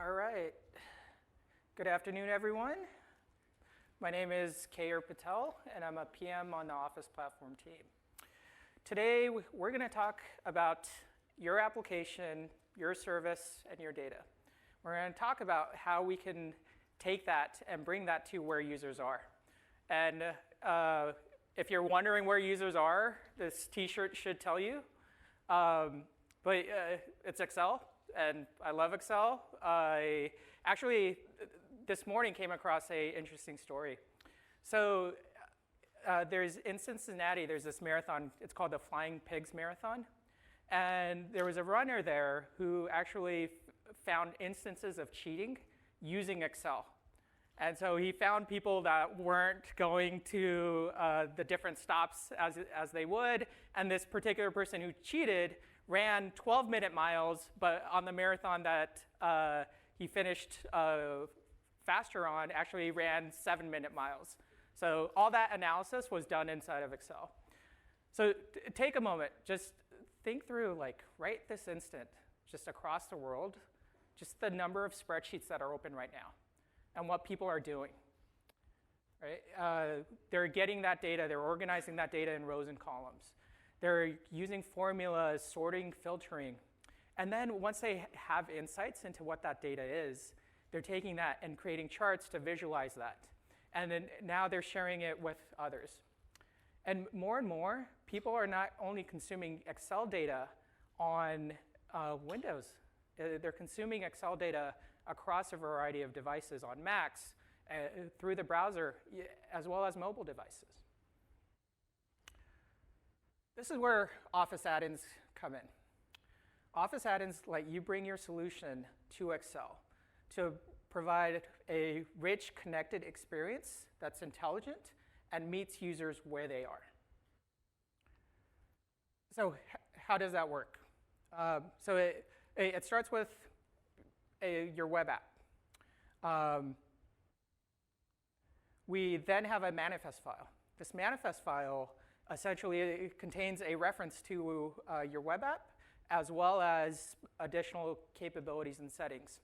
All right. Good afternoon, everyone. My name is Kayur Patel, and I'm a PM on the Office platform team. Today, we're going to talk about your application, your service, and your data. We're going to talk about how we can take that and bring that to where users are. And if you're wondering where users are, this T-shirt should tell you. But it's Excel, and I love Excel. I actually, this morning, came across an interesting story. So there's in Cincinnati, there's this marathon. It's called the Flying Pigs Marathon. And there was a runner there who actually found instances of cheating using Excel. And so he found people that weren't going to the different stops as they would. And this particular person who cheated ran 12-minute miles, but on the marathon that he finished faster on, actually ran 7-minute miles. So all that analysis was done inside of Excel. So take a moment, just think through, like, right this instant, just across the world, just the number of spreadsheets that are open right now and what people are doing. Right? They're getting that data, they're organizing that data in rows and columns. They're using formulas, sorting, filtering. And then once they have insights into what that data is, they're taking that and creating charts to visualize that. And then now they're sharing it with others. And more, people are not only consuming Excel data on Windows. They're consuming Excel data across a variety of devices on Macs, through the browser, as well as mobile devices. This is where Office Addins come in. Office Addins let you bring your solution to Excel to provide a rich, connected experience that's intelligent and meets users where they are. So how does that work? So it starts with your web app. We then have a manifest file. This manifest file essentially contains a reference to your web app, as well as additional capabilities and settings.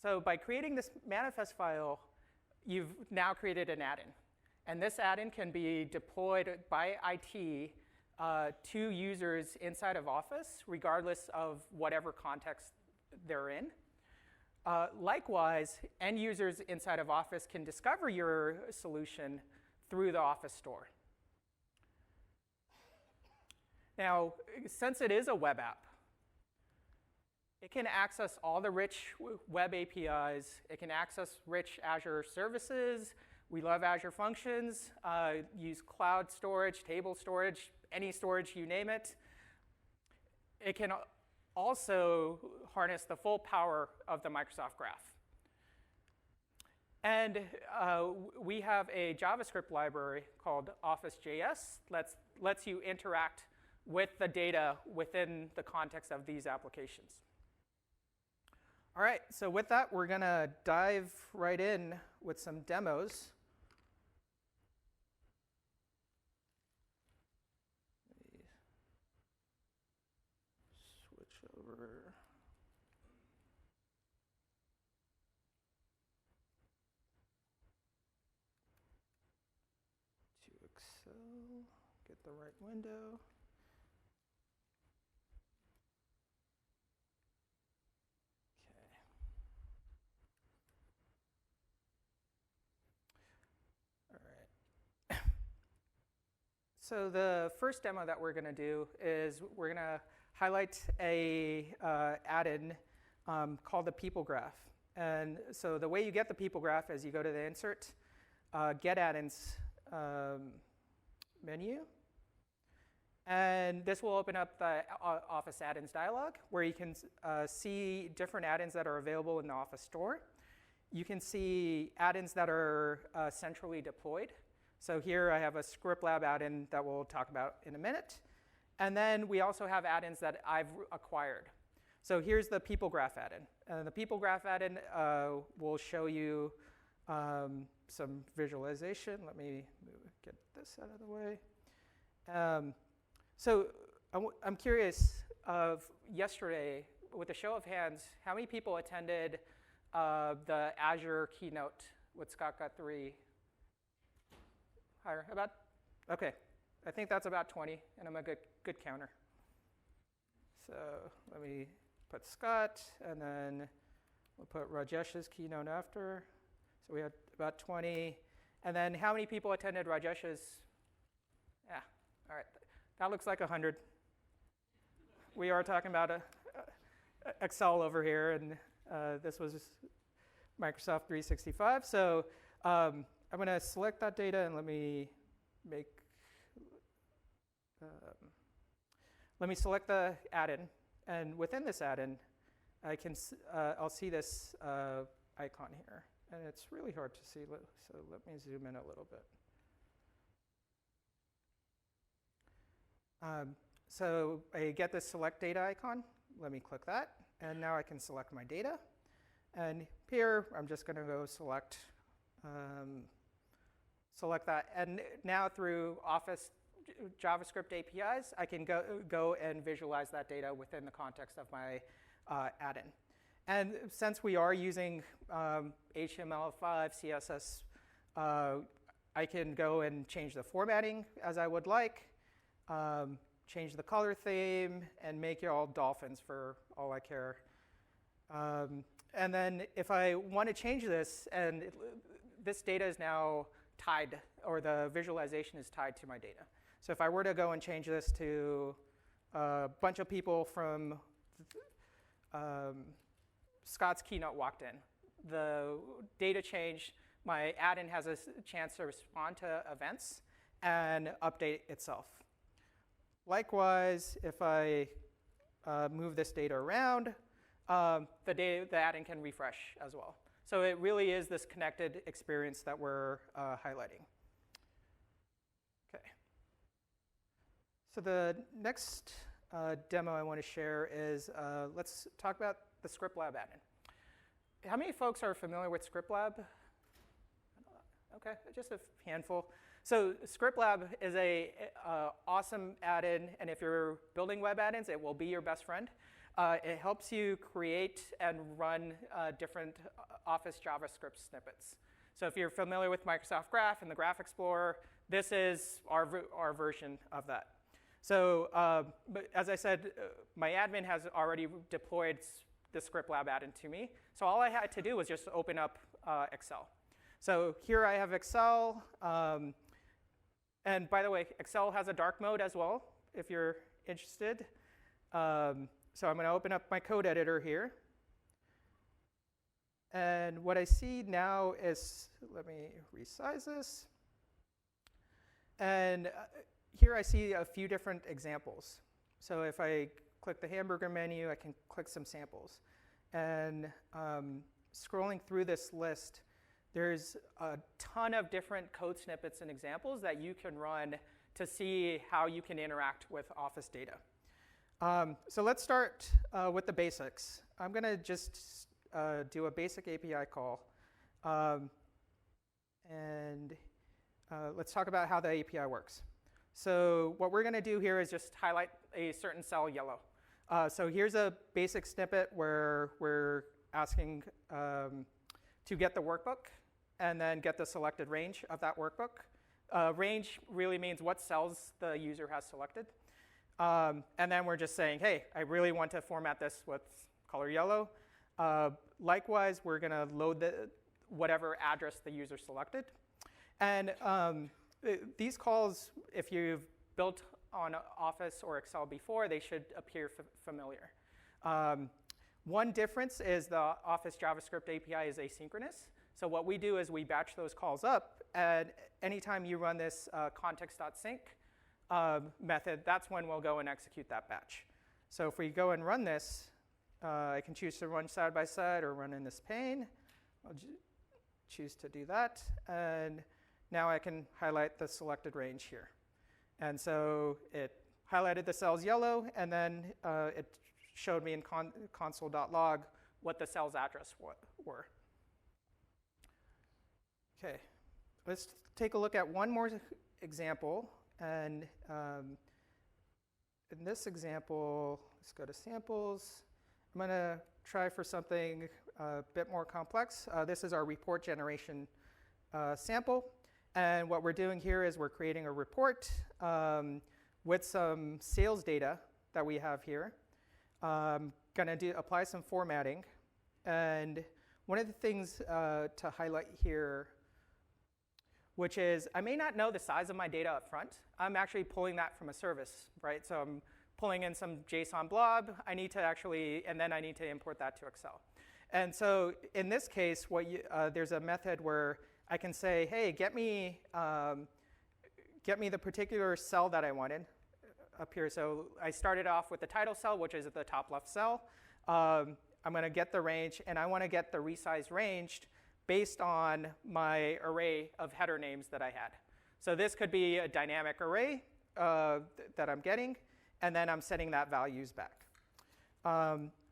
So by creating this manifest file, you've now created an add-in. And this add-in can be deployed by IT to users inside of Office, regardless of whatever context they're in. Likewise, end users inside of Office can discover your solution through the Office store. Now, since it is a web app, it can access all the rich web APIs. It can access rich Azure services. We love Azure Functions. Use cloud storage, table storage, any storage, you name it. It can also harness the full power of the Microsoft Graph. And we have a JavaScript library called Office.js that lets you interact with the data within the context of these applications. All right, so with that, we're going to dive right in with some demos. Let me switch over. Excel, get the right window. Okay. All right. So the first demo that we're going to do is we're going to highlight a add-in called the People Graph. And so the way you get the People Graph is you go to the Insert, Get Addins menu. And this will open up the Office Addins dialog, where you can see different add-ins that are available in the Office store. You can see add-ins that are centrally deployed. So here I have a ScriptLab add-in that we'll talk about in a minute. And then we also have add-ins that I've acquired. So here's the People Graph add-in. And the People Graph add-in will show you some visualization. Let me get this out of the way. So I'm curious, yesterday with a show of hands, how many people attended the Azure keynote with Scott Guthrie? Higher, about? Okay, I think that's about 20, and I'm a good counter. So let me put Scott, and then we'll put Rajesh's keynote after. So we had about 20. And then how many people attended Rajesh's? Yeah, all right. That looks like 100. We are talking about Excel over here, and this was Microsoft 365. So I'm going to select that data, and let me select the add-in. And within this add-in, I'll see this icon here. And it's really hard to see, so let me zoom in a little bit. So I get this select data icon. Let me click that. And now I can select my data. And here, I'm just going to go select that. And now through Office JavaScript APIs, I can go and visualize that data within the context of my add-in. And since we are using HTML5, CSS, I can go and change the formatting as I would like, change the color theme, and make it all dolphins for all I care. And then if I want to change this, and this data is now tied, or the visualization is tied to my data. So if I were to go and change this to a bunch of people from Scott's keynote walked in, the data changed, my add-in has a chance to respond to events and update itself. Likewise, if I move this data around, the add-in can refresh as well. So it really is this connected experience that we're highlighting. Okay. So the next demo I want to share is, let's talk about the ScriptLab add-in. How many folks are familiar with ScriptLab? Okay, just a handful. So ScriptLab is a awesome add-in, and if you're building WebAdans, it will be your best friend. It helps you create and run different Office JavaScript snippets. So if you're familiar with Microsoft Graph and the Graph Explorer, this is our version of that. So but as I said, my admin has already deployed the ScriptLab add-in to me. So all I had to do was just open up Excel. So here I have Excel. And by the way, Excel has a dark mode as well, if you're interested. So I'm going to open up my code editor here. And what I see now is, let me resize this. And here I see a few different examples. So if I click the hamburger menu, I can click some samples. And scrolling through this list, there's a ton of different code snippets and examples that you can run to see how you can interact with Office data. So let's start with the basics. I'm going to just do a basic API call. And let's talk about how the API works. So what we're going to do here is just highlight a certain cell yellow. So here's a basic snippet where we're asking to get the workbook and then get the selected range of that workbook. Range really means what cells the user has selected. And then we're just saying, hey, I really want to format this with color yellow. Likewise, we're going to load whatever address the user selected. And these calls, if you've built on Office or Excel before, they should appear familiar. One difference is the Office JavaScript API is asynchronous. So what we do is we batch those calls up, and anytime you run this context.sync method, that's when we'll go and execute that batch. So if we go and run this, I can choose to run side by side or run in this pane. I'll choose to do that, and now I can highlight the selected range here. And so it highlighted the cells yellow, and then it showed me in console.log what the cell's address were. Okay, let's take a look at one more example. And in this example, let's go to samples. I'm going to try for something a bit more complex. This is our report generation sample. And what we're doing here is we're creating a report with some sales data that we have here. Going to apply some formatting. And one of the things to highlight here, which is I may not know the size of my data up front. I'm actually pulling that from a service, right? So I'm pulling in some JSON blob. I need to actually, and then I need to import that to Excel. And so in this case, there's a method where I can say, hey, get me the particular cell that I wanted up here. So I started off with the title cell, which is at the top left cell. I'm going to get the range, and I want to get the resize ranged based on my array of header names that I had. So this could be a dynamic array that I'm getting, and then I'm setting that values back.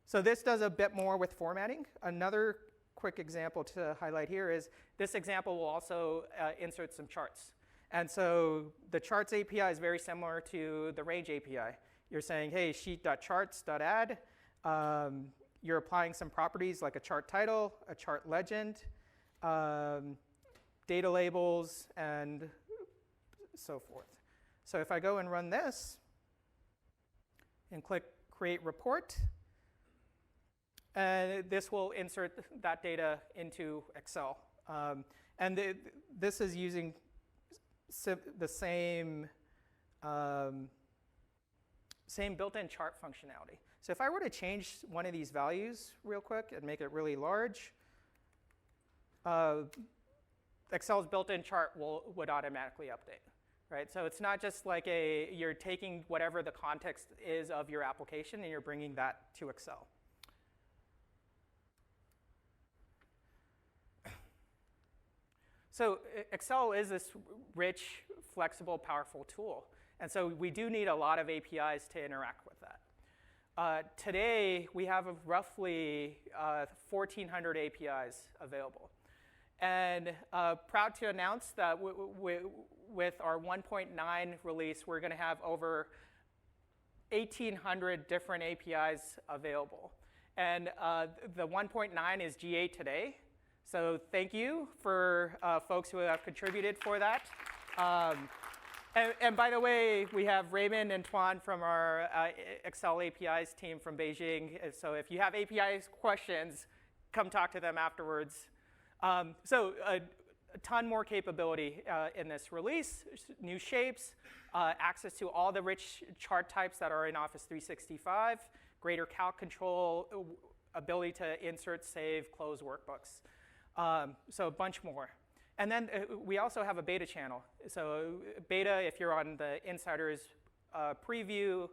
So this does a bit more with formatting. Another quick example to highlight here is this example will also insert some charts. And so the charts API is very similar to the range API. You're saying, hey, sheet.charts.add. You're applying some properties like a chart title, a chart legend, data labels, and so forth. So if I go and run this and click Create Report, and this will insert that data into Excel. This is using the same built-in chart functionality. So if I were to change one of these values real quick and make it really large, Excel's built-in chart would automatically update, right? So it's not just like you're taking whatever the context is of your application and you're bringing that to Excel. So Excel is this rich, flexible, powerful tool. And so we do need a lot of APIs to interact with that. Today, we have roughly 1,400 APIs available. And proud to announce that with our 1.9 release, we're going to have over 1,800 different APIs available. And the 1.9 is GA today. So thank you for folks who have contributed for that. And by the way, we have Raymond and Tuan from our Excel APIs team from Beijing. So if you have APIs questions, come talk to them afterwards. So a ton more capability in this release, new shapes, access to all the rich chart types that are in Office 365, greater calc control, ability to insert, save, close workbooks. So a bunch more. And then we also have a beta channel. So beta, if you're on the Insiders preview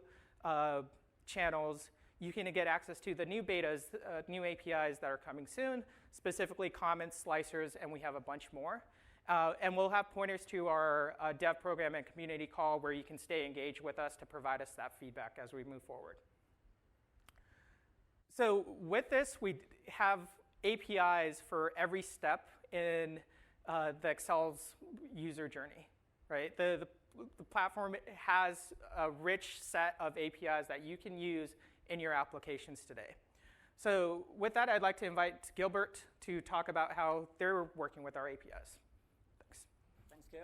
channels, you can get access to the new betas, new APIs that are coming soon, specifically comments, slicers, and we have a bunch more. And we'll have pointers to our dev program and community call where you can stay engaged with us to provide us that feedback as we move forward. So with this, we have APIs for every step in the Excel's user journey, right? The platform has a rich set of APIs that you can use in your applications today. So with that, I'd like to invite Gilbert to talk about how they're working with our APIs. Thanks. Thanks, Gare.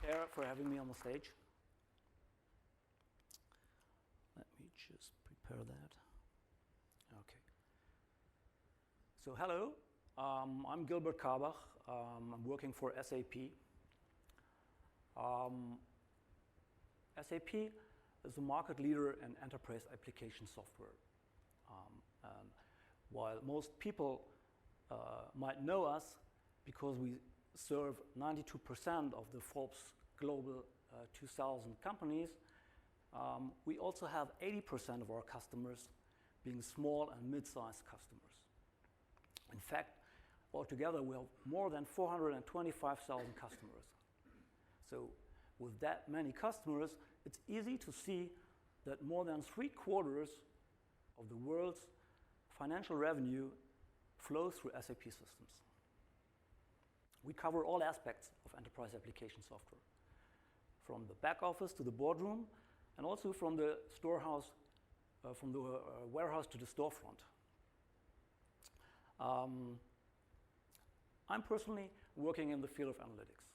Gare, for having me on the stage. Let me just prepare that. Okay. So hello, I'm Gilbert Karbach. I'm working for SAP. SAP is a market leader in enterprise application software. And while most people might know us because we serve 92% of the Forbes Global 2000 companies, we also have 80% of our customers being small and mid-sized customers. In fact, altogether, we have more than 425,000 customers. So with that many customers, it's easy to see that more than 3/4 of the world's financial revenue flows through SAP systems. We cover all aspects of enterprise application software, from the back office to the boardroom, and also from the storehouse warehouse to the storefront. I'm personally working in the field of analytics.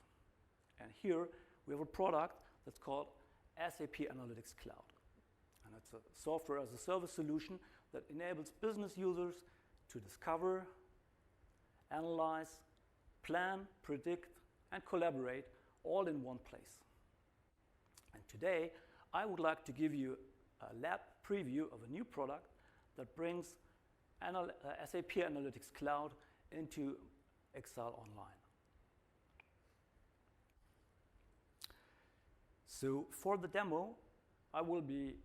And here we have a product that's called SAP Analytics Cloud. And it's a software as a service solution that enables business users to discover, analyze, plan, predict, and collaborate all in one place. And today, I would like to give you a lab preview of a new product that brings SAP Analytics Cloud into Excel Online. So for the demo, I will be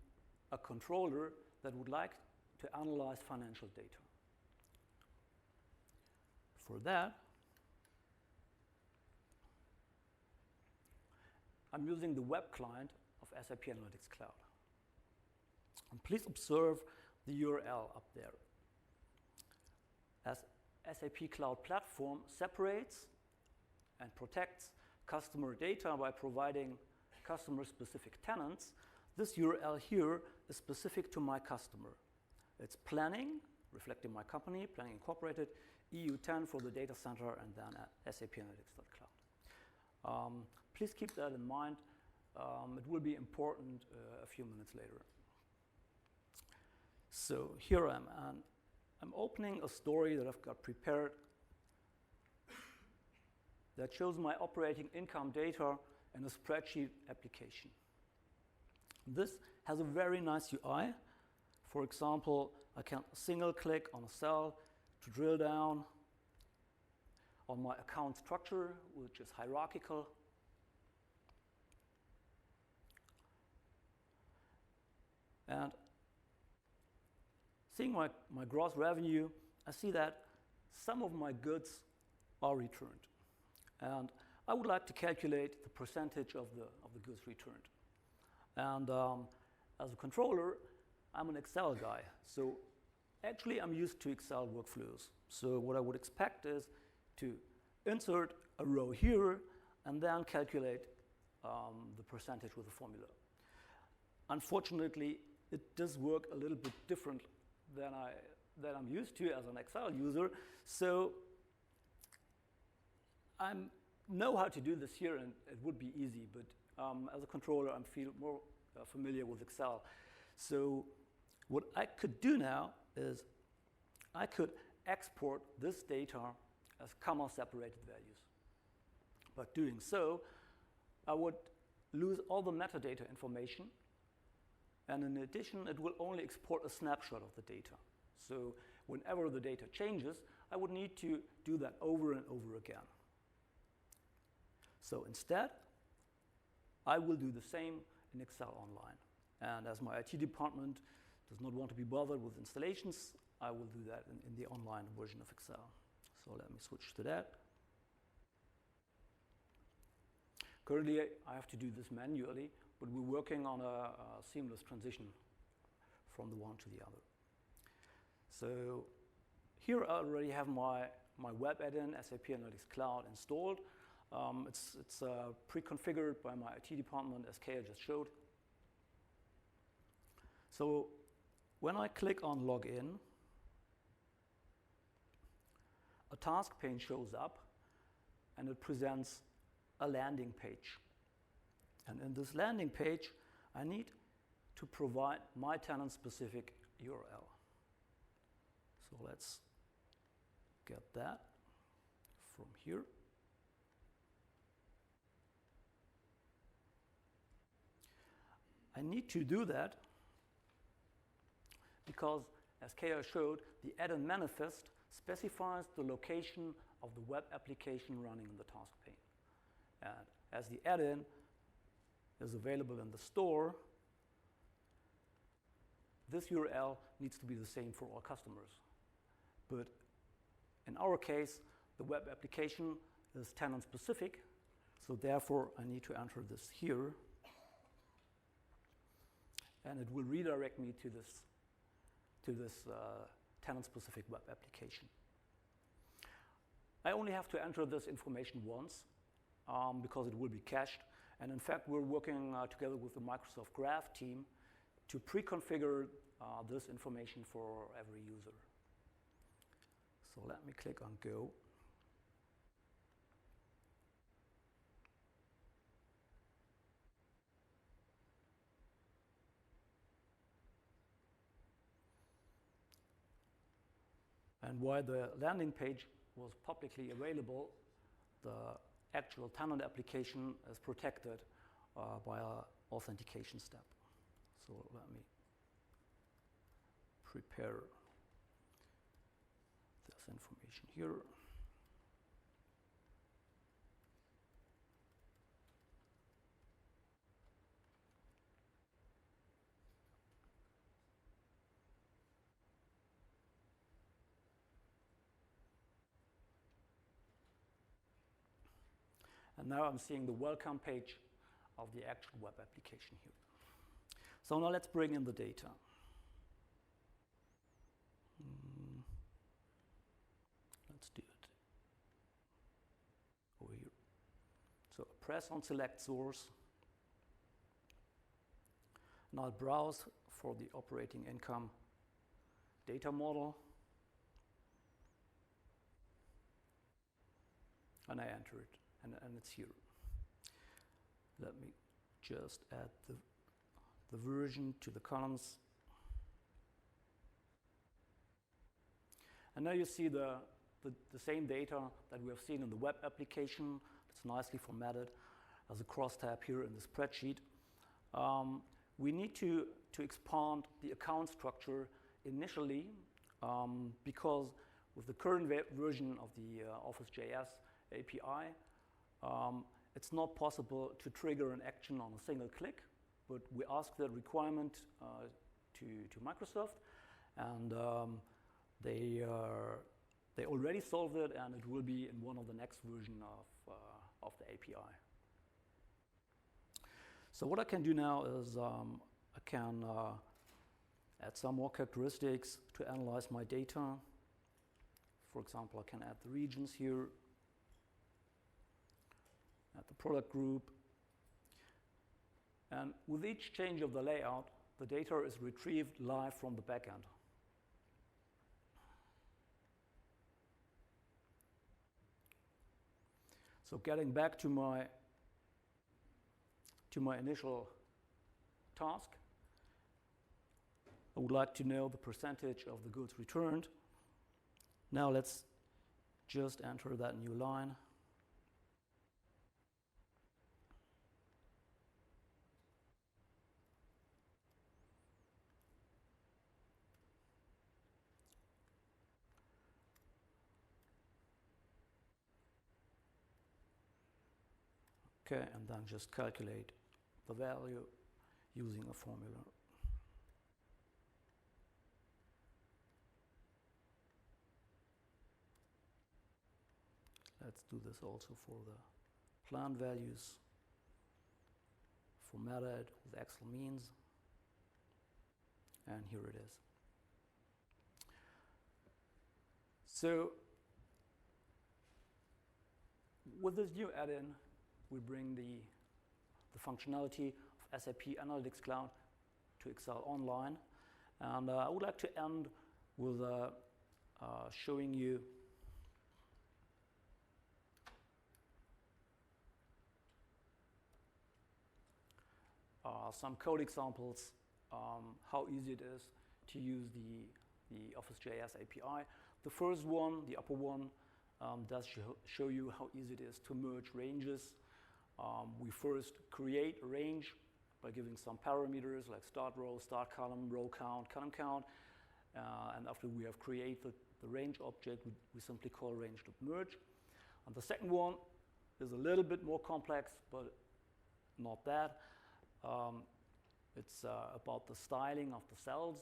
a controller that would like to analyze financial data. For that, I'm using the web client of SAP Analytics Cloud. And please observe the URL up there. As SAP Cloud Platform separates and protects customer data by providing customer-specific tenants, this URL here is specific to my customer. It's planning, reflecting my company, Planning Incorporated, EU10 for the data center, and then at SAP Analytics.cloud. Please keep that in mind. It will be important a few minutes later. So here I am, and I'm opening a story that I've got prepared that shows my operating income data in a spreadsheet application. This has a very nice UI. For example, I can single click on a cell to drill down on my account structure, which is hierarchical. And seeing my gross revenue, I see that some of my goods are returned. And I would like to calculate the percentage of the goods returned. And as a controller, I'm an Excel guy. So actually, I'm used to Excel workflows. So what I would expect is to insert a row here and then calculate the percentage with a formula. Unfortunately, it does work a little bit different than I'm used to as an Excel user. So I know how to do this here, and it would be easy. But as a controller, I feel more familiar with Excel. So what I could do now is I could export this data as comma-separated values. But doing so, I would lose all the metadata information. And in addition, it will only export a snapshot of the data. So whenever the data changes, I would need to do that over and over again. So instead, I will do the same in Excel Online. And as my IT department does not want to be bothered with installations, I will do that in the online version of Excel. So let me switch to that. Currently, I have to do this manually, but we're working on a seamless transition from the one to the other. So here I already have my WebAdans SAP Analytics Cloud installed. It's pre-configured by my IT department, as Kaya just showed. So when I click on Login, a task pane shows up, and it presents a landing page. And in this landing page, I need to provide my tenant-specific URL. So let's get that from here. I need to do that because, as Kaya showed, the add-in manifest specifies the location of the web application running in the task pane. And as the add-in is available in the store, this URL needs to be the same for all customers. But in our case, the web application is tenant-specific, so therefore I need to enter this here, and it will redirect me to this tenant-specific web application. I only have to enter this information once because it will be cached. And in fact, we're working together with the Microsoft Graph team to pre-configure this information for every user. So let me click on Go. And while the landing page was publicly available, the actual tenant application is protected by an authentication step. So let me prepare this information here. And now I'm seeing the welcome page of the actual web application here. So now let's bring in the data. Let's do it over here. So press on select source. And I'll browse for the operating income data model. And I enter it. And it's here. Let me just add the version to the columns. And now you see the same data that we have seen in the web application. It's nicely formatted as a crosstab here in the spreadsheet. We need to expand the account structure initially because with the current version of the Office.js API, it's not possible to trigger an action on a single click, but we ask that requirement to Microsoft, and they already solved it, and it will be in one of the next version of the API. So what I can do now is I can add some more characteristics to analyze my data. For example, I can add the regions here, add the product group. And with each change of the layout, the data is retrieved live from the backend. So getting back to my initial task, I would like to know the percentage of the goods returned. Now let's just enter that new line. Okay, and then just calculate the value using a formula. Let's do this also for the plant values, formatted with Excel means, and here it is. So with this new add-in, we bring the functionality of SAP Analytics Cloud to Excel Online. And I would like to end with showing you some code examples, how easy it is to use the Office.js API. The first one, the upper one, does show you how easy it is to merge ranges. We first create a range by giving some parameters like start row, start column, row count, column count. And after we have created the range object, we simply call range.merge. And the second one is a little bit more complex, but not that. It's about the styling of the cells.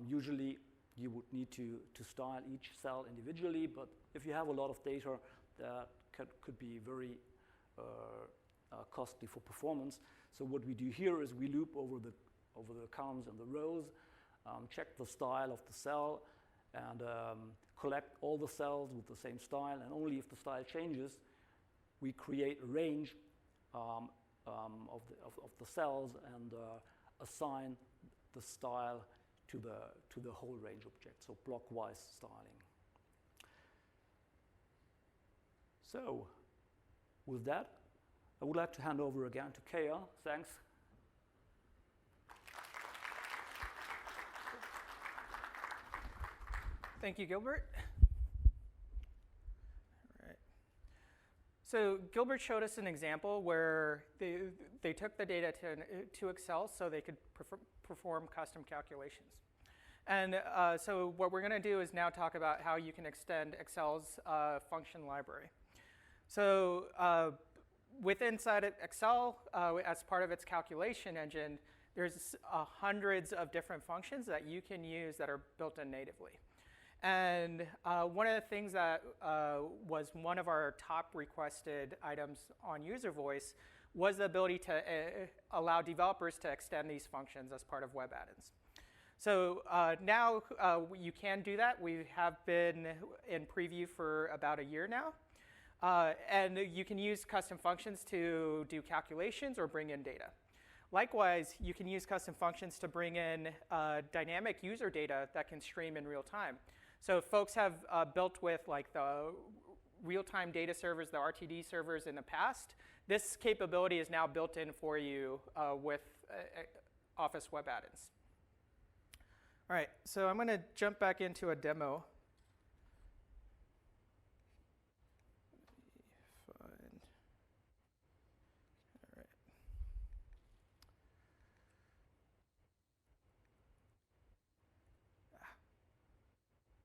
Usually you would need to style each cell individually, but if you have a lot of data, that could be very costly for performance. So what we do here is we loop over the columns and the rows, check the style of the cell, and collect all the cells with the same style, and only if the style changes, we create a range of the cells and assign the style to the whole range object, so blockwise styling. So with that, I would like to hand over again to Kaya. Thanks. Thank you, Gilbert. All right. So Gilbert showed us an example where they took the data to Excel so they could perform custom calculations. And so what we're going to do is now talk about how you can extend Excel's function library. So inside of Excel, as part of its calculation engine, there's hundreds of different functions that you can use that are built in natively. And one of the things that was one of our top requested items on user voice was the ability to allow developers to extend these functions as part of WebAdans. So now you can do that. We have been in preview for about a year now. And you can use custom functions to do calculations or bring in data. Likewise, you can use custom functions to bring in dynamic user data that can stream in real time. So if folks have built with like the real-time data servers, the RTD servers in the past, this capability is now built in for you with Office WebAdans. All right, so I'm going to jump back into a demo.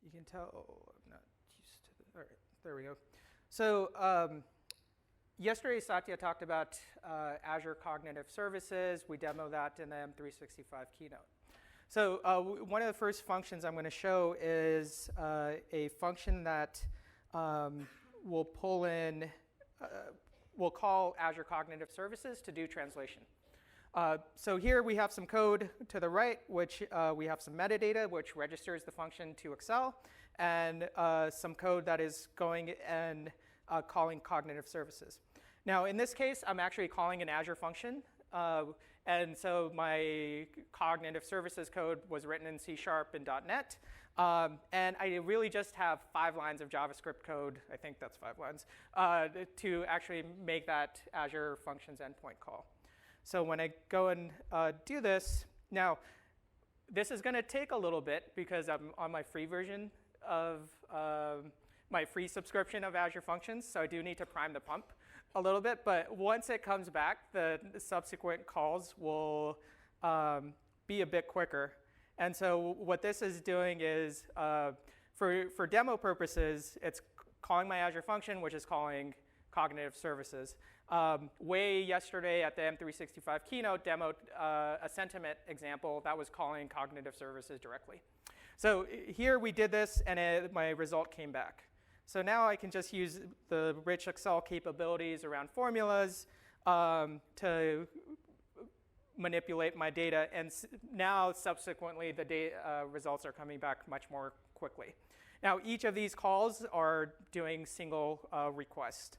You can tell, I'm not used to the, all right, there we go. So yesterday, Satya talked about Azure Cognitive Services. We demoed that in the M365 keynote. So one of the first functions I'm going to show is a function that will pull in, will call Azure Cognitive Services to do translation. So here we have some code to the right, which we have some metadata, which registers the function to Excel, and some code that is going and calling cognitive services. Now, in this case, I'm actually calling an Azure function. And so my cognitive services code was written in C# and .NET. And I really just have 5 lines of JavaScript code, I think that's 5 lines, to actually make that Azure functions endpoint call. So when I go and do this, now this is going to take a little bit because I'm on my free version of my free subscription of Azure Functions, so I do need to prime the pump a little bit. But once it comes back, the subsequent calls will be a bit quicker. And so what this is doing is, for demo purposes, it's calling my Azure function, which is calling cognitive services. Way yesterday at the M365 keynote demoed a sentiment example that was calling cognitive services directly. So here we did this, and my result came back. So now I can just use the rich Excel capabilities around formulas to manipulate my data, and now subsequently the results are coming back much more quickly. Now each of these calls are doing single request.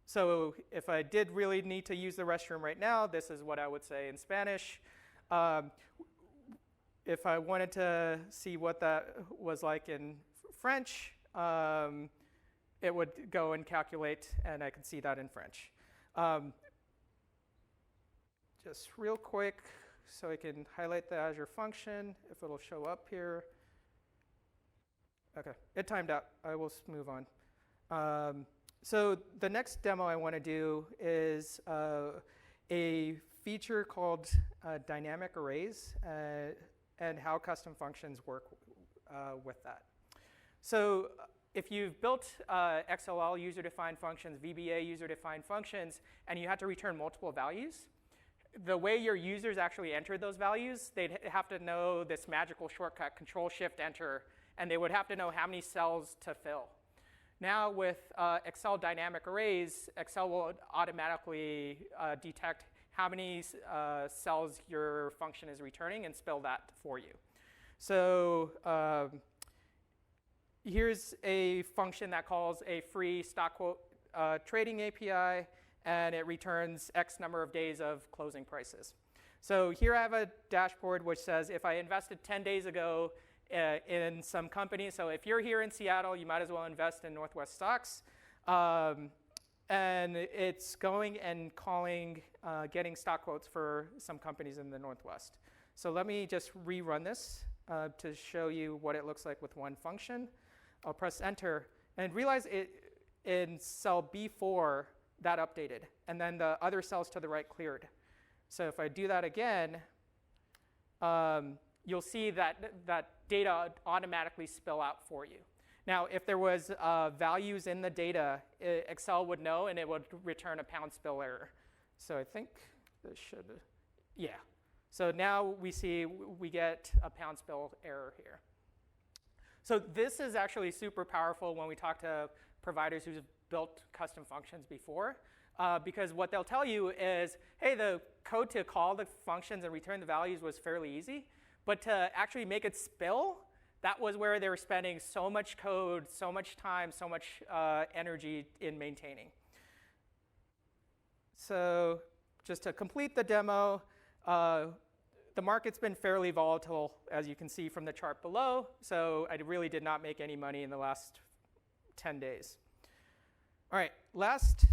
So if I did really need to use the restroom right now, this is what I would say in Spanish. If I wanted to see what that was like in French, it would go and calculate, and I could see that in French. Just real quick, so I can highlight the Azure function, if it'll show up here. OK, it timed out. I will move on. So the next demo I want to do is a feature called dynamic arrays and how custom functions work with that. So if you've built XLL user-defined functions, VBA user-defined functions, and you had to return multiple values, the way your users actually entered those values, they'd have to know this magical shortcut, Control-Shift-Enter, and they would have to know how many cells to fill. Now with Excel dynamic arrays, Excel will automatically detect how many cells your function is returning and spell that for you. So here's a function that calls a free stock quote trading API, and it returns X number of days of closing prices. So here I have a dashboard which says if I invested 10 days ago in some company, so if you're here in Seattle, you might as well invest in Northwest stocks. And it's going and calling, getting stock quotes for some companies in the Northwest. So let me just rerun this to show you what it looks like with one function. I'll press enter and realize it in cell B4 that updated, and then the other cells to the right cleared. So if I do that again, you'll see that data automatically spill out for you. Now, if there was values in the data, Excel would know, and it would return a pound spill error. So I think this should, yeah. So now we see we get a pound spill error here. So this is actually super powerful when we talk to providers who've built custom functions before, because what they'll tell you is, hey, the code to call the functions and return the values was fairly easy, but to actually make it spill, that was where they were spending so much code, so much time, so much energy in maintaining. So just to complete the demo, the market's been fairly volatile, as you can see from the chart below. So I really did not make any money in the last 10 days. All right, last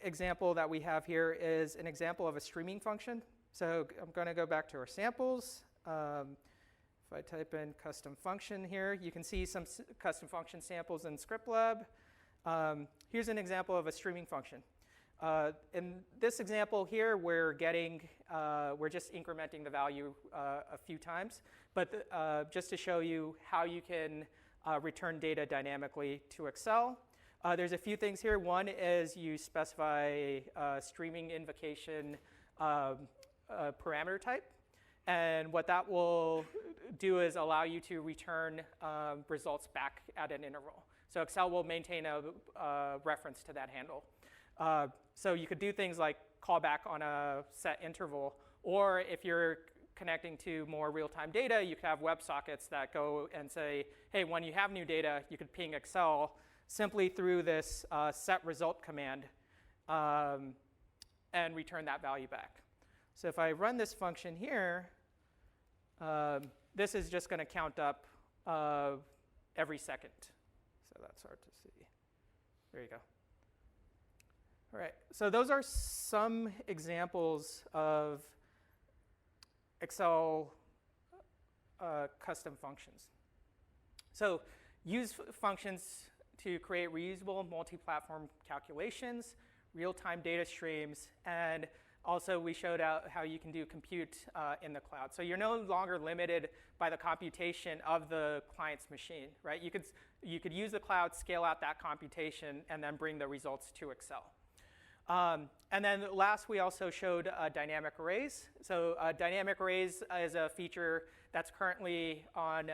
example that we have here is an example of a streaming function. So I'm going to go back to our samples. If I type in custom function here, you can see some custom function samples in ScriptLab. Here's an example of a streaming function. In this example here, we're just incrementing the value a few times, but just to show you how you can return data dynamically to Excel. There's a few things here. One is you specify streaming invocation parameter type. And what that will do is allow you to return results back at an interval. So Excel will maintain a reference to that handle. So you could do things like call back on a set interval, or if you're connecting to more real-time data, you could have WebSockets that go and say, hey, when you have new data, you could ping Excel simply through this set result command and return that value back. So if I run this function here, this is just going to count up every second. So that's hard to see. There you go. All right, so those are some examples of Excel custom functions. So use functions to create reusable multi-platform calculations, real-time data streams, and also we showed out how you can do compute in the cloud. So you're no longer limited by the computation of the client's machine, right? You could use the cloud, scale out that computation, and then bring the results to Excel. And then last, we also showed dynamic arrays. So dynamic arrays is a feature that's currently on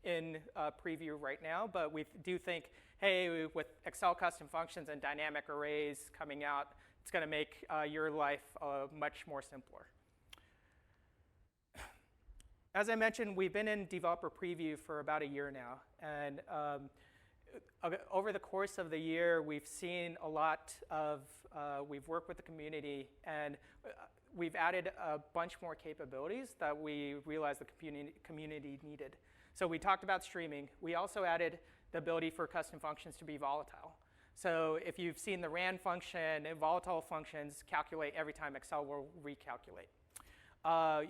in preview right now, but we do think, hey, with Excel custom functions and dynamic arrays coming out, it's going to make your life much more simpler. As I mentioned, we've been in developer preview for about a year now, and over the course of the year, we've seen a lot of, we've worked with the community, and we've added a bunch more capabilities that we realized the community needed. So we talked about streaming. We also added the ability for custom functions to be volatile. So if you've seen the RAN function, volatile functions calculate every time Excel will recalculate.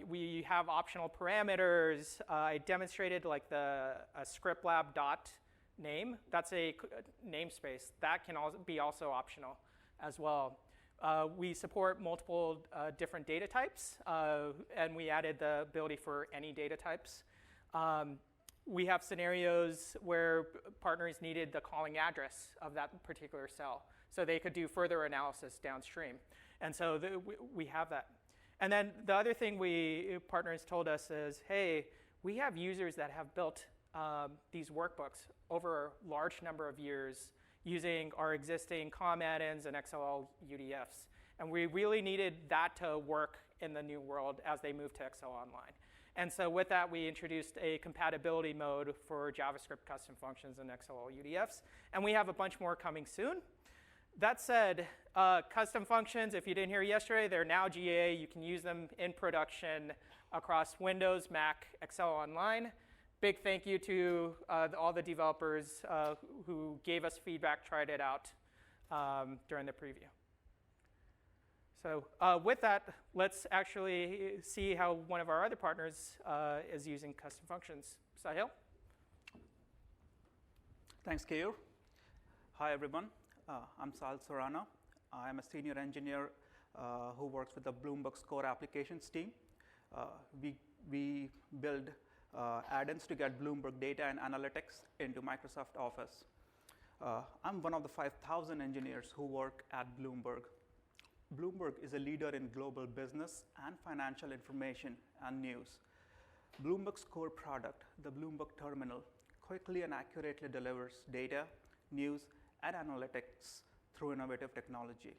We have optional parameters. I demonstrated like the ScriptLab dot name. That's a namespace. That can also be optional as well. We support multiple different data types, and we added the ability for any data types. We have scenarios where partners needed the calling address of that particular cell, so they could do further analysis downstream. And so we have that. And then the other thing partners told us is, hey, we have users that have built these workbooks over a large number of years using our existing COM add-ins and XLL UDFs. And we really needed that to work in the new world as they move to Excel Online. And so with that, we introduced a compatibility mode for JavaScript custom functions and XLL UDFs. And we have a bunch more coming soon. That said, custom functions, if you didn't hear yesterday, they're now GA. You can use them in production across Windows, Mac, Excel Online. Big thank you to all the developers who gave us feedback, tried it out during the preview. So with that, let's actually see how one of our other partners is using custom functions. Sahil? Thanks, Keyur. Hi, everyone. I'm Sahil Surana. I'm a senior engineer who works with the Bloomberg's core applications team. We build Addins to get Bloomberg data and analytics into Microsoft Office. I'm one of the 5,000 engineers who work at Bloomberg. Bloomberg is a leader in global business and financial information and news. Bloomberg's core product, the Bloomberg Terminal, quickly and accurately delivers data, news, and analytics through innovative technology.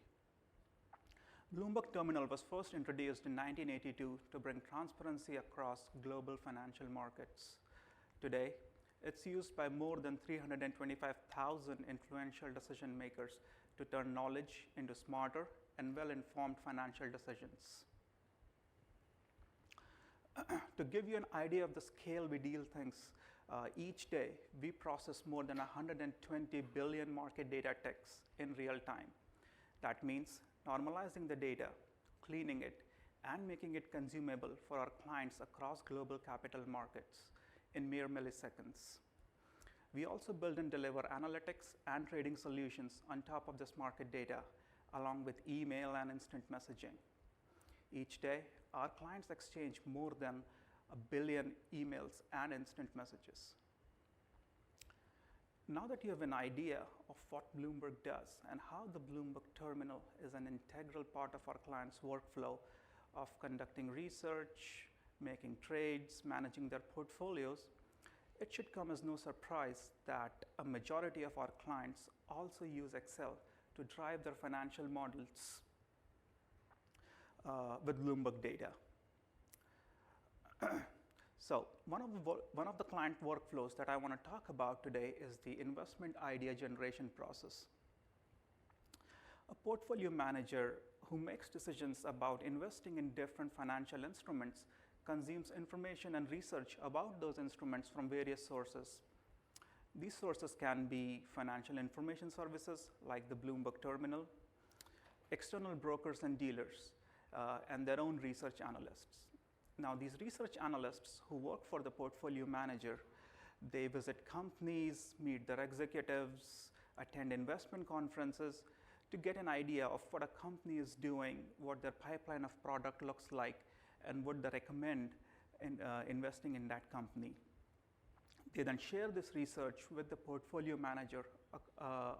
Bloomberg Terminal was first introduced in 1982 to bring transparency across global financial markets. Today, it's used by more than 325,000 influential decision makers to turn knowledge into smarter and well-informed financial decisions. To give you an idea of the scale we deal things, each day we process more than 120 billion market data ticks in real time. That means normalizing the data, cleaning it, and making it consumable for our clients across global capital markets in mere milliseconds. We also build and deliver analytics and trading solutions on top of this market data, along with email and instant messaging. Each day, our clients exchange more than 1 billion emails and instant messages. Now that you have an idea of what Bloomberg does and how the Bloomberg Terminal is an integral part of our clients' workflow of conducting research, making trades, managing their portfolios, it should come as no surprise that a majority of our clients also use Excel to drive their financial models with Bloomberg data. So one of the client workflows that I want to talk about today is the investment idea generation process. A portfolio manager who makes decisions about investing in different financial instruments consumes information and research about those instruments from various sources. These sources can be financial information services like the Bloomberg Terminal, external brokers and dealers, and their own research analysts. Now, these research analysts who work for the portfolio manager, they visit companies, meet their executives, attend investment conferences to get an idea of what a company is doing, what their pipeline of product looks like, and what they recommend in investing in that company. They then share this research with the portfolio manager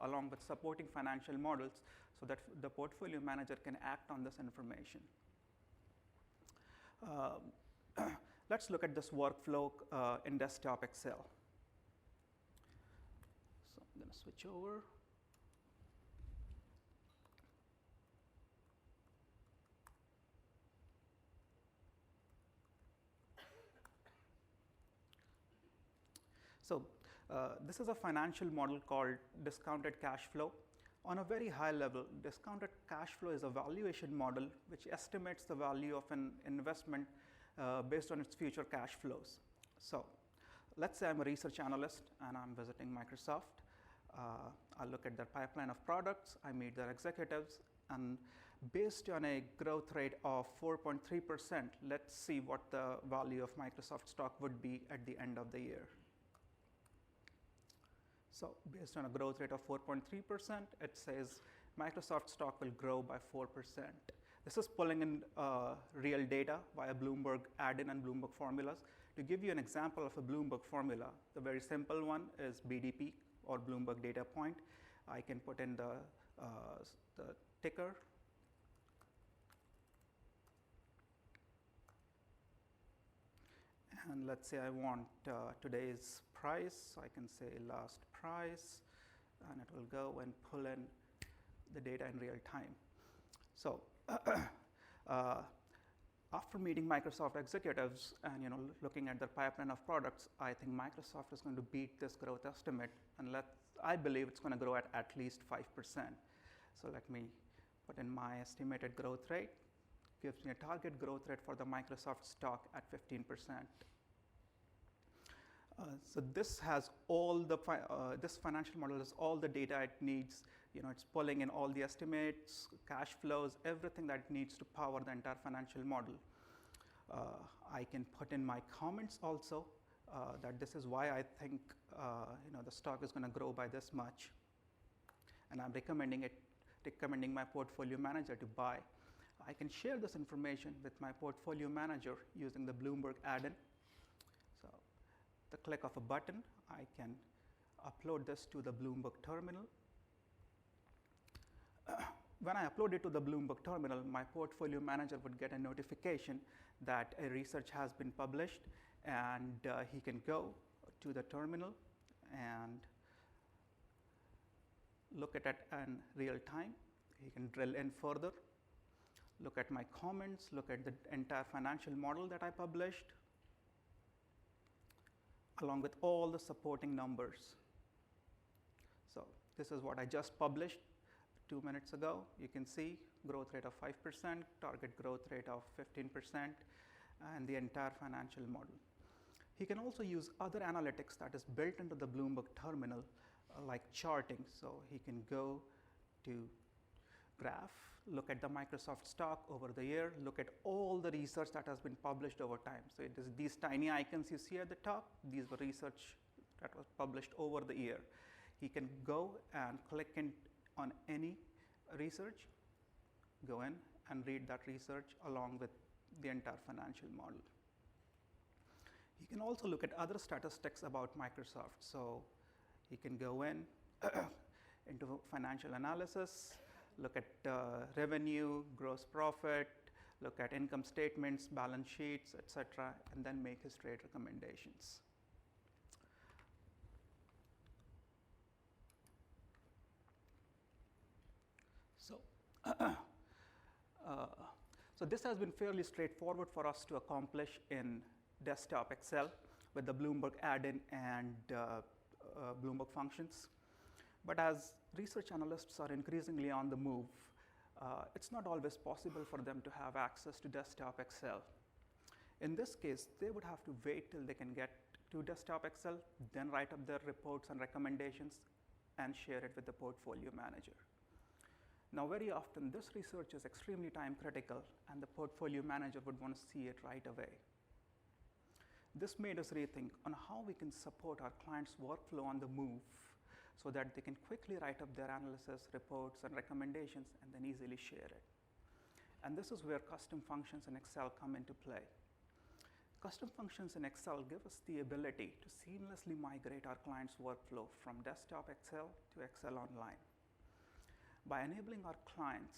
along with supporting financial models so that the portfolio manager can act on this information. Let's look at this workflow in desktop Excel. So I'm going to switch over. So this is a financial model called discounted cash flow. On a very high level, discounted cash flow is a valuation model which estimates the value of an investment based on its future cash flows. So let's say I'm a research analyst and I'm visiting Microsoft. I look at their pipeline of products, I meet their executives, and based on a growth rate of 4.3%, let's see what the value of Microsoft stock would be at the end of the year. So based on a growth rate of 4.3%, it says Microsoft stock will grow by 4%. This is pulling in real data via Bloomberg Addin and Bloomberg formulas. To give you an example of a Bloomberg formula, the very simple one is BDP or Bloomberg data point. I can put in the ticker. And let's say I want today's price, so I can say last price, and it will go and pull in the data in real time. So after meeting Microsoft executives and looking at their pipeline of products, I think Microsoft is going to beat this growth estimate, and I believe it's going to grow at least 5%. So let me put in my estimated growth rate. Gives me a target growth rate for the Microsoft stock at 15%. So this has all the this financial model has all the data it needs. It's pulling in all the estimates, cash flows, everything that it needs to power the entire financial model. I can put in my comments also that this is why I think the stock is going to grow by this much, and I'm recommending my portfolio manager to buy. I can share this information with my portfolio manager using the Bloomberg Addin. So, the click of a button, I can upload this to the Bloomberg terminal. When I upload it to the Bloomberg terminal, my portfolio manager would get a notification that a research has been published, and he can go to the terminal and look at it in real time. He can drill in further, look at my comments, look at the entire financial model that I published, along with all the supporting numbers. So this is what I just published 2 minutes ago. You can see growth rate of 5%, target growth rate of 15%, and the entire financial model. He can also use other analytics that is built into the Bloomberg terminal, like charting. So he can go to graph, look at the Microsoft stock over the year, look at all the research that has been published over time. So it is these tiny icons you see at the top, these were research that was published over the year. He can go and click on any research, go in and read that research along with the entire financial model. He can also look at other statistics about Microsoft. So he can go in into financial analysis, look at revenue, gross profit, look at income statements, balance sheets, etc., and then make his trade recommendations. So this has been fairly straightforward for us to accomplish in desktop Excel with the Bloomberg Addin and Bloomberg functions. But as research analysts are increasingly on the move, it's not always possible for them to have access to desktop Excel. In this case, they would have to wait till they can get to desktop Excel, then write up their reports and recommendations and share it with the portfolio manager. Now, very often, this research is extremely time critical, and the portfolio manager would want to see it right away. This made us rethink on how we can support our clients' workflow on the move so that they can quickly write up their analysis, reports, and recommendations, and then easily share it. And this is where custom functions in Excel come into play. Custom functions in Excel give us the ability to seamlessly migrate our clients' workflow from desktop Excel to Excel Online. By enabling our clients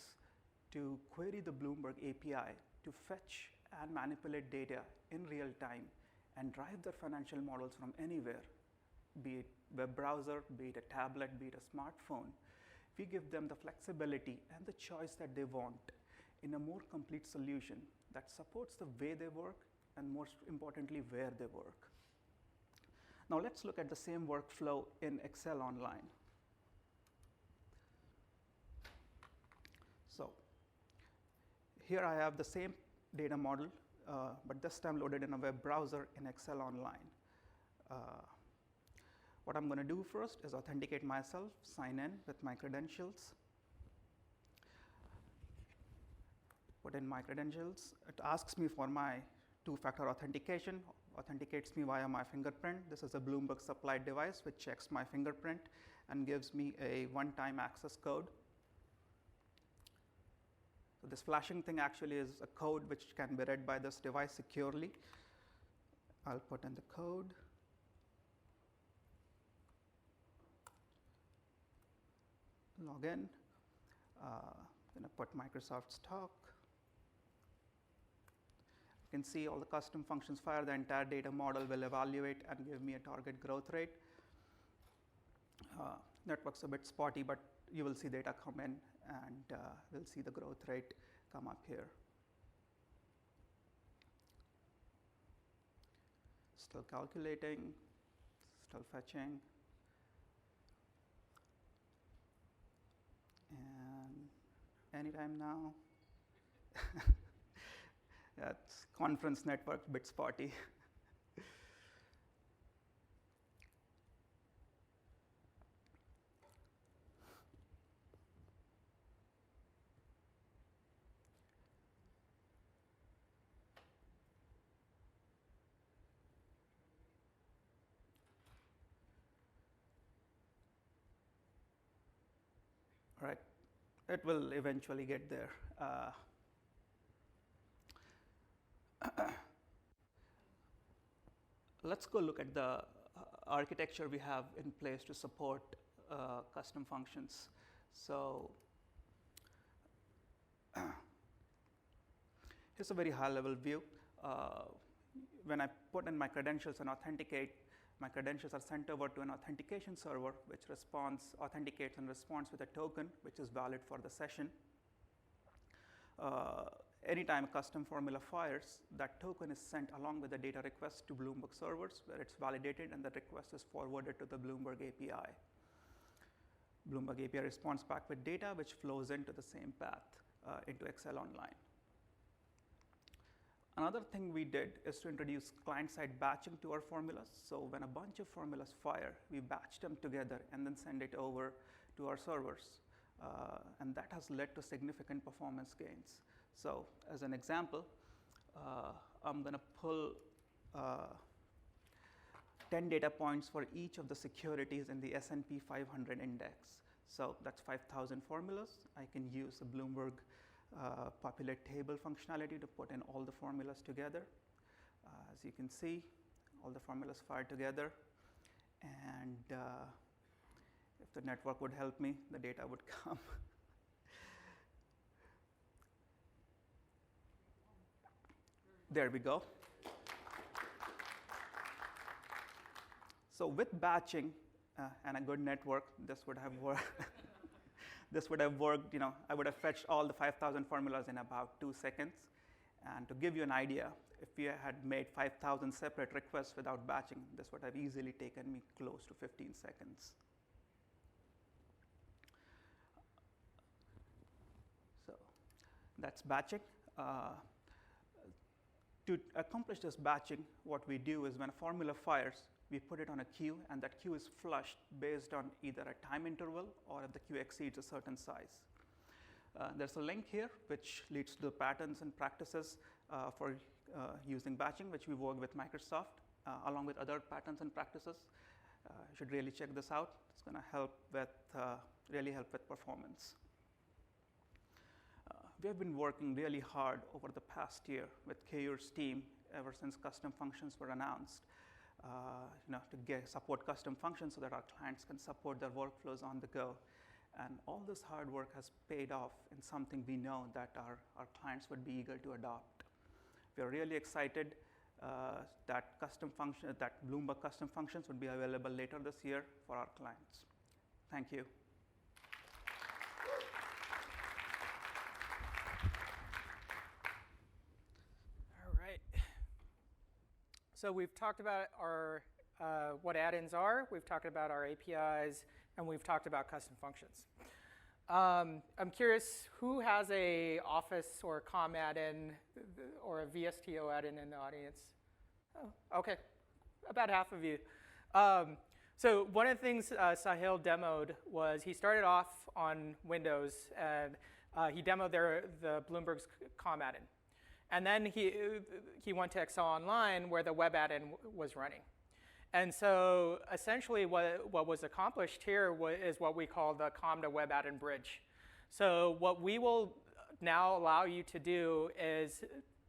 to query the Bloomberg API to fetch and manipulate data in real time and drive their financial models from anywhere, be it web browser, be it a tablet, be it a smartphone, we give them the flexibility and the choice that they want in a more complete solution that supports the way they work and, most importantly, where they work. Now let's look at the same workflow in Excel Online. So here I have the same data model, but this time loaded in a web browser in Excel Online. What I'm going to do first is authenticate myself, sign in with my credentials, put in my credentials. It asks me for my two-factor authentication, authenticates me via my fingerprint. This is a Bloomberg supplied device which checks my fingerprint and gives me a one-time access code. So this flashing thing actually is a code which can be read by this device securely. I'll put in the code. Log in. Going to put Microsoft stock. You can see all the custom functions fire. The entire data model will evaluate and give me a target growth rate. Network's a bit spotty, but you will see data come in, and we'll see the growth rate come up here. Still calculating, still fetching. And anytime now. That's conference network bit spotty. All right, it will eventually get there. Let's go look at the architecture we have in place to support custom functions. So here's a very high-level view. When I put in my credentials and authenticate, my credentials are sent over to an authentication server, which authenticates and responds with a token, which is valid for the session. Anytime a custom formula fires, that token is sent along with the data request to Bloomberg servers, where it's validated, and the request is forwarded to the Bloomberg API. Bloomberg API responds back with data, which flows into the same path into Excel Online. Another thing we did is to introduce client-side batching to our formulas. So when a bunch of formulas fire, we batch them together and then send it over to our servers. And that has led to significant performance gains. So as an example, I'm going to pull 10 data points for each of the securities in the S&P 500 index. So that's 5,000 formulas. I can use a Bloomberg populate table functionality to put in all the formulas together. As you can see, all the formulas fire together. And if the network would help me, the data would come. There we go. So with batching and a good network, this would have worked. This would have worked, I would have fetched all the 5,000 formulas in about 2 seconds. And to give you an idea, if we had made 5,000 separate requests without batching, this would have easily taken me close to 15 seconds. So that's batching. To accomplish this batching, what we do is when a formula fires, we put it on a queue, and that queue is flushed based on either a time interval or if the queue exceeds a certain size. There's a link here which leads to the patterns and practices for using batching, which we work with Microsoft, along with other patterns and practices. You should really check this out. It's going to help with, really help with performance. We have been working really hard over the past year with Keur's team ever since custom functions were announced. To support custom functions so that our clients can support their workflows on the go. And all this hard work has paid off in something we know that our clients would be eager to adopt. We are really excited that Bloomberg custom functions would be available later this year for our clients. Thank you. So we've talked about our what add-ins are, we've talked about our APIs, and we've talked about custom functions. I'm curious, who has a Office or a COM add-in or a VSTO add-in in the audience? Oh, okay, about half of you. So one of the things Sahil demoed was he started off on Windows, and he demoed the Bloomberg's COM add-in. And then he went to Excel Online where the WebAdans was running. And so essentially what was accomplished here is what we call the COM to WebAdans bridge. So what we will now allow you to do is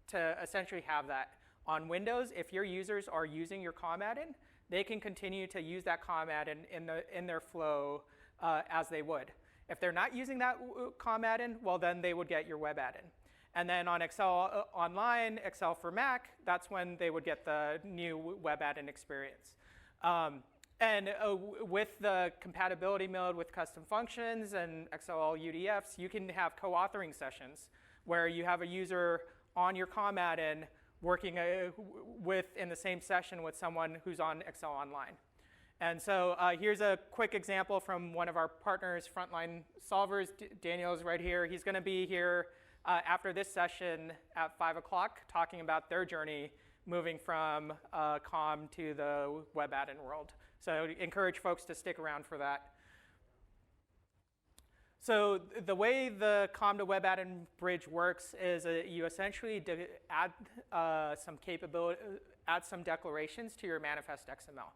to essentially have that. On Windows, if your users are using your COM add-in, they can continue to use that COM add-in in their flow as they would. If they're not using that COM add-in, well, then they would get your WebAdans. And then on Excel Online, Excel for Mac, that's when they would get the new WebAdans experience. With the compatibility mode with custom functions and XML UDFs, you can have co-authoring sessions where you have a user on your COM add-in working in the same session with someone who's on Excel Online. And so here's a quick example from one of our partners, Frontline Solvers. Daniel's right here. He's going to be here after this session at 5 o'clock talking about their journey moving from COM to the WebAdin world. So I encourage folks to stick around for that. So the way the COM to WebAdin bridge works is you essentially add some capability, add some declarations to your manifest XML.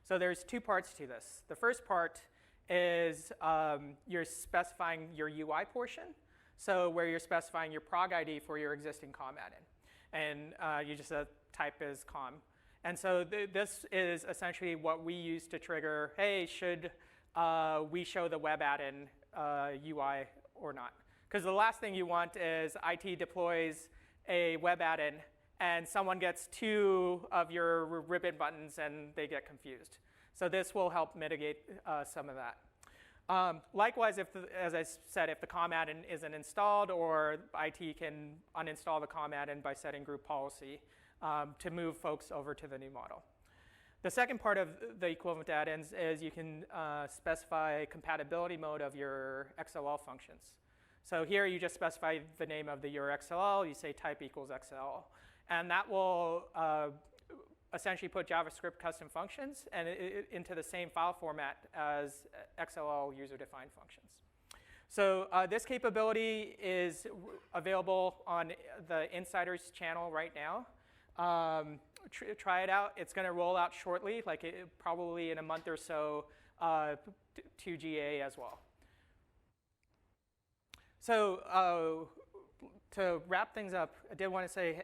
So there's two parts to this. The first part is you're specifying your UI portion, so where you're specifying your prog ID for your existing COM add-in. And you just type as COM. And so this is essentially what we use to trigger, hey, should we show the WebAdin UI or not? Because the last thing you want is IT deploys a WebAdin and someone gets two of your ribbon buttons and they get confused. So this will help mitigate some of that. Likewise, as I said, if the COM add-in isn't installed, or IT can uninstall the COM add-in by setting group policy to move folks over to the new model. The second part of the equivalent add-ins is you can specify compatibility mode of your XLL functions. So here you just specify the name of your XLL, you say type equals XLL. And that will essentially put JavaScript custom functions and into the same file format as XLL user-defined functions. So this capability is available on the Insiders channel right now. Try it out. It's going to roll out shortly, like probably in a month or so, to GA as well. So to wrap things up, I did want to say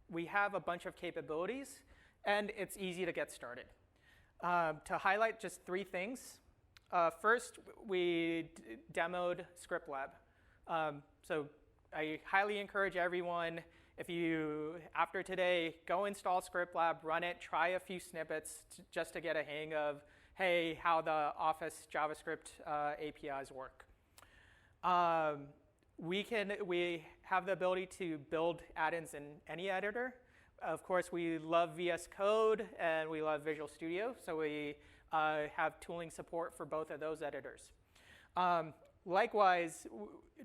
we have a bunch of capabilities, and it's easy to get started. To highlight just three things. First, we demoed ScriptLab. So I highly encourage everyone, if you, after today, go install ScriptLab, run it, try a few snippets just to get a hang of, hey, how the Office JavaScript APIs work. We have the ability to build add-ins in any editor. Of course, we love VS Code and we love Visual Studio, so we have tooling support for both of those editors. Likewise,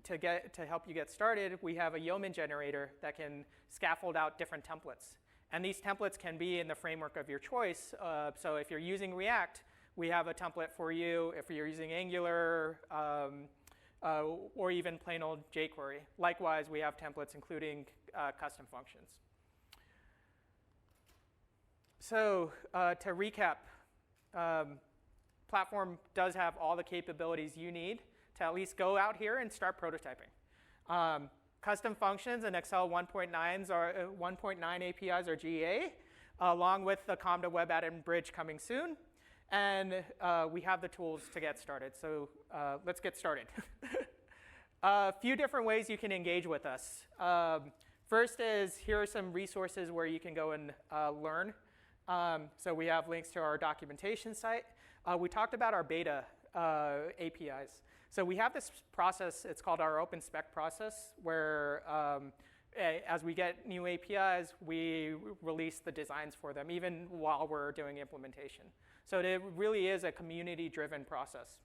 to help you get started, we have a Yeoman generator that can scaffold out different templates. And these templates can be in the framework of your choice. So if you're using React, we have a template for you. If you're using Angular, or even plain old jQuery. Likewise, we have templates including custom functions. So to recap, platform does have all the capabilities you need to at least go out here and start prototyping. Custom functions and Excel 1.9s are 1.9 APIs are GA, along with the COM to WebAdin bridge coming soon. And we have the tools to get started. So let's get started. A few different ways you can engage with us. First is, here are some resources where you can go and learn. So we have links to our documentation site. We talked about our beta APIs. So we have this process, it's called our open spec process, where as we get new APIs, we release the designs for them, even while we're doing implementation. So it really is a community-driven process.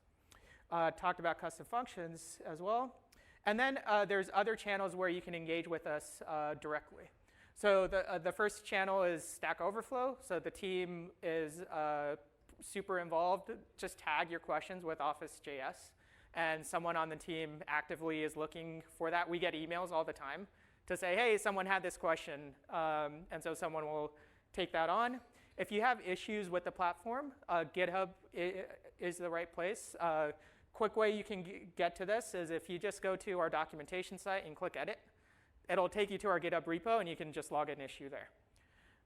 Talked about custom functions as well. And then there's other channels where you can engage with us directly. So the first channel is Stack Overflow. So the team is super involved. Just tag your questions with Office.js. And someone on the team actively is looking for that. We get emails all the time to say, hey, someone had this question. And so someone will take that on. If you have issues with the platform, GitHub is the right place. Quick way you can get to this is if you just go to our documentation site and click Edit. It'll take you to our GitHub repo, and you can just log an issue there.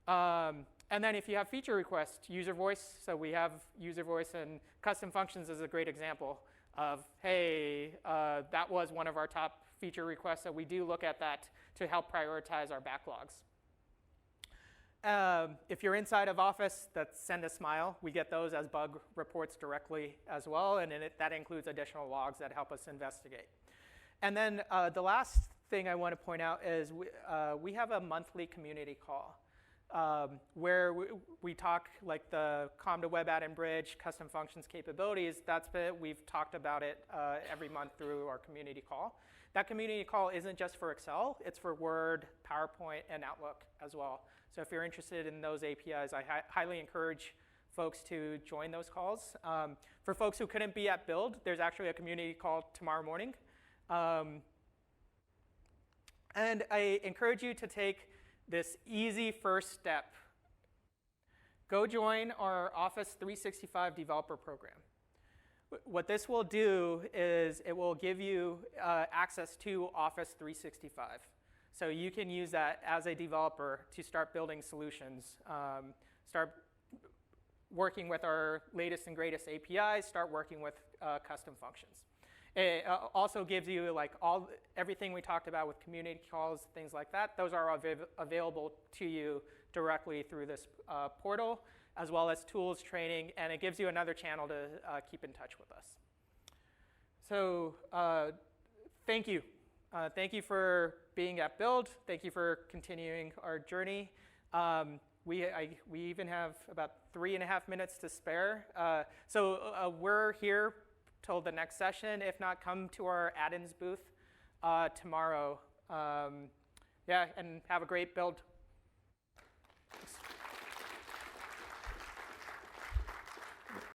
And then if you have feature requests, user voice. So we have user voice, and custom functions is a great example of, hey, that was one of our top feature requests, so we do look at that to help prioritize our backlogs. If you're inside of Office, that's send a smile. We get those as bug reports directly as well, and that includes additional logs that help us investigate. And then the last thing I want to point out is we have a monthly community call. where we talk like the COM to WebAdans bridge, custom functions capabilities. We've talked about it every month through our community call. That community call isn't just for Excel, it's for Word, PowerPoint, and Outlook as well. So if you're interested in those APIs, I highly encourage folks to join those calls. For folks who couldn't be at Build, there's actually a community call tomorrow morning. And I encourage you to take this easy first step. Go join our Office 365 developer program. What this will do is it will give you access to Office 365. So you can use that as a developer to start building solutions, start working with our latest and greatest APIs, start working with custom functions. It also gives you like everything we talked about with community calls, things like that. Those are available to you directly through this portal, as well as tools, training, and it gives you another channel to keep in touch with us. So thank you. Thank you for being at Build. Thank you for continuing our journey. We even have about 3.5 minutes to spare. So we're here till the next session. If not, come to our Addins booth tomorrow. Yeah, and have a great Build